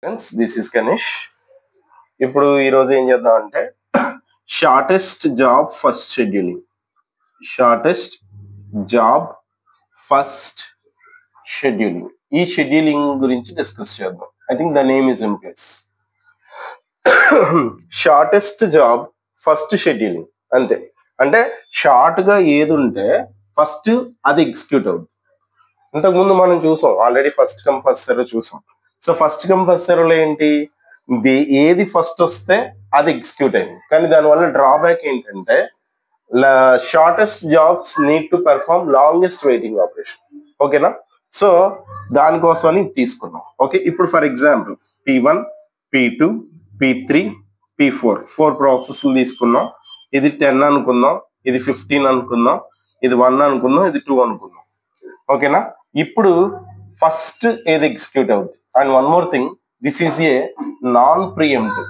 Friends, this is Ganesh. ఇప్పుడు ఈరోజు ఏం చేద్దాం అంటే shortest job first scheduling. Shortest job first scheduling, ఈ షెడ్యూలింగ్ గురించి డిస్కస్ చేద్దాం. I think the name is impress. Shortest job first scheduling, అంతే. అంటే షార్ట్ గా ఏది ఉంటే ఫస్ట్ అది ఎగ్జిక్యూట్ అవుతుంది. ఇంతకుముందు మనం చూసాం already, first come first serve చూసాం. So first come first serve లో ఏంటి, ఏది ఫస్ట్ వస్తే అది ఎగ్జిక్యూట్ అయింది. కానీ దానివల్ల డ్రాబ్యాక్ ఏంటంటే shortest jobs need to perform longest waiting operation. ఓకేనా? సో దానికోసం అని తీసుకున్నాం. ఓకే, ఇప్పుడు for example P1, P2, P3, P4 ప్రాసెస్లు తీసుకున్నాం. ఇది 10 అనుకుందాం, ఇది 15 అనుకుందాం, ఇది 1 అనుకుందాం, ఇది 2 అనుకుందాం. ఓకేనా? ఇప్పుడు ఫస్ట్ ఏది ఎగ్జిక్యూట్ అవుతుంది. And one more thing, this is a non ప్రియంటివ్.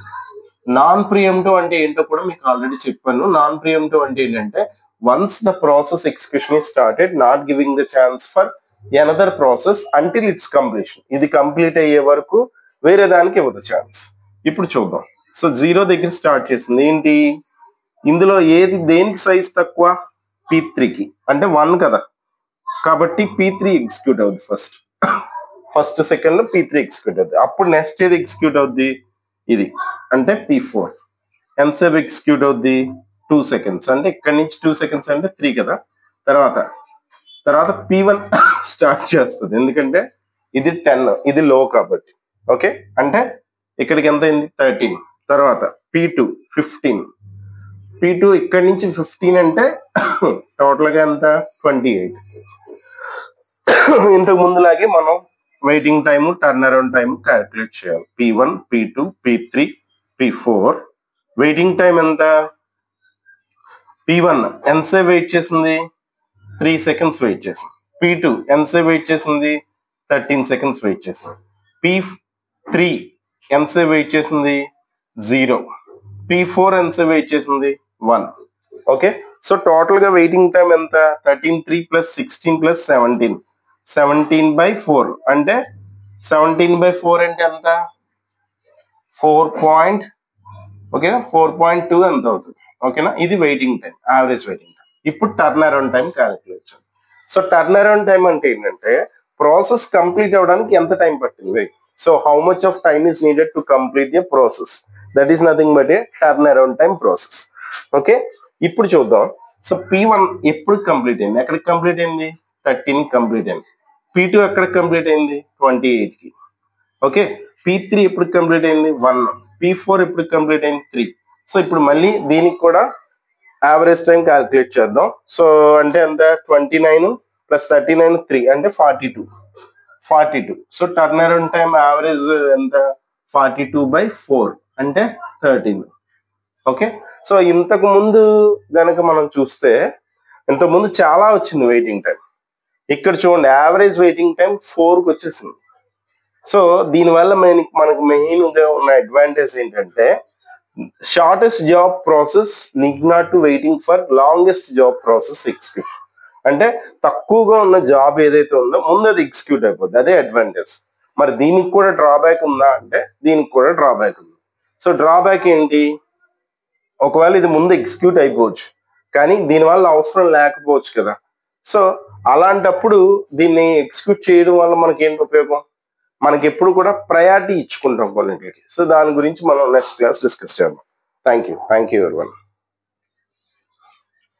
Non ప్రియంటివ్ అంటే ఏంటో కూడా మీకు ఆల్రెడీ చెప్పాను. నాన్ ప్రియంటివ్ అంటే ఏంటంటే once the process execution is started, not giving the chance for another process until it's completion. ఇది కంప్లీట్ అయ్యే వరకు వేరే దానికి ఇవ్వదు ఛాన్స్. ఇప్పుడు చూద్దాం. సో 0 దగ్గర స్టార్ట్ చేసింది ఏంటి, ఇందులో ఏది దేనికి సైజ్ తక్కువ, P3కి. అంటే 1 కదా, కాబట్టి P3 ఎగ్జిక్యూట్ అవుద్ది ఫస్ట్ సెకండ్ లో P3 ఎగ్జిక్యూట్ అవుద్ది. అప్పుడు నెక్స్ట్ ఏది ఎగ్జిక్యూట్ అవుద్ది, ఇది అంటే P4. ఎంతసేపు ఎగ్జిక్యూట్ అవుద్ది, 2 seconds. అంటే ఇక్కడ నుంచి 2 seconds అంటే 3 కదా. తర్వాత P1 స్టార్ట్ చేస్తుంది, ఎందుకంటే ఇది 10, ఇది లో కాబట్టి. ఓకే, అంటే ఇక్కడికి ఎంత అయింది, 13. తర్వాత P2 15. P2 ఇక్కడి నుంచి 15 అంటే టోటల్ గా ఎంత, 28. ఇంతకు ముందులాగే మనం waiting time, turn around time calculate చేయాలి. P1, P2, P3, P4 waiting time ఎంత, P1 ఎంతసేపు వెయిట్ చేసింది, 3 seconds వెయిట్ చేసింది. P2 ఎంతసేపు వెయిట్ చేసింది, 13 seconds వెయిట్ చేసింది. P3 ఎంతసేపు వెయిట్ చేసింది, 0. P4 ఎంతసేపు వెయిట్ చేసింది, 1. ఓకే, సో టోటల్ గా వెయిటింగ్ టైం ఎంత, 13, 3 + 16 + 17, 17/4. అంటే 17/4 అంటే ఎంత, 4.2 ఎంత అవుతుంది. ఓకేనా? ఇది waiting time, average waiting time. ఇప్పుడు టర్న్ అరౌండ్ టైం క్యాలిక్యులేట్ చేయాలి. సో టర్న్ అరౌండ్ టైం అంటే ఏంటంటే ప్రాసెస్ కంప్లీట్ అవ్వడానికి ఎంత టైం పట్టింది. So how much of time is needed to complete the process, that is nothing but A turn around time process. Okay, ఇప్పుడు చూద్దాం. So P1 ఎప్పుడు complete అయింది, ఎక్కడికి కంప్లీట్ అయింది, 13 కంప్లీట్ అయింది. P2 ఎక్కడికి కంప్లీట్ అయింది, 28కి. ఓకే, P3 ఎప్పుడు కంప్లీట్ అయింది, 1. P4 ఎప్పుడు కంప్లీట్ అయింది, 3. సో ఇప్పుడు మళ్ళీ దీనికి కూడా యావరేజ్ టైం క్యాలిక్యులేట్ చేద్దాం. సో అంటే ఎంత, 29 + 39 3 అంటే 42. So turn around time average ఎంత, 42/4 అంటే 13. ఓకే, సో ఇంతకు ముందు గనక మనం చూస్తే ఇంతకు ముందు చాలా వచ్చింది వెయిటింగ్ టైం. ఇక్కడ చూడండి యావరేజ్ వెయిటింగ్ టైం 4కి వచ్చేసింది. సో దీనివల్ల మనకు మెయిన్ గా ఉన్న అడ్వాంటేజ్ ఏంటంటే shortest job process need not to waiting for longest job process execution. అంటే తక్కువగా ఉన్న జాబ్ ఏదైతే ఉందో ముందు అది ఎగ్జిక్యూట్ అయిపోద్ది, అదే అడ్వాంటేజ్. మరి దీనికి కూడా డ్రాబ్యాక్ ఉందా అంటే దీనికి కూడా డ్రాబ్యాక్ ఉంది. సో డ్రాబ్యాక్ ఏంటి, ఒకవేళ ఇది ముందు ఎగ్జిక్యూట్ అయిపోవచ్చు కానీ దీనివల్ల అవసరం లేకపోవచ్చు కదా. సో అలాంటప్పుడు దీన్ని ఎగ్జిక్యూట్ చేయడం వల్ల మనకి ఏంటి ఉపయోగం, మనకి ఎప్పుడు కూడా ప్రయారిటీ ఇచ్చుకుంటాం కొన్నింటికి. సో దాని గురించి మనం నెక్స్ట్ క్లాస్ డిస్కస్ చేద్దాం. Thank you everyone.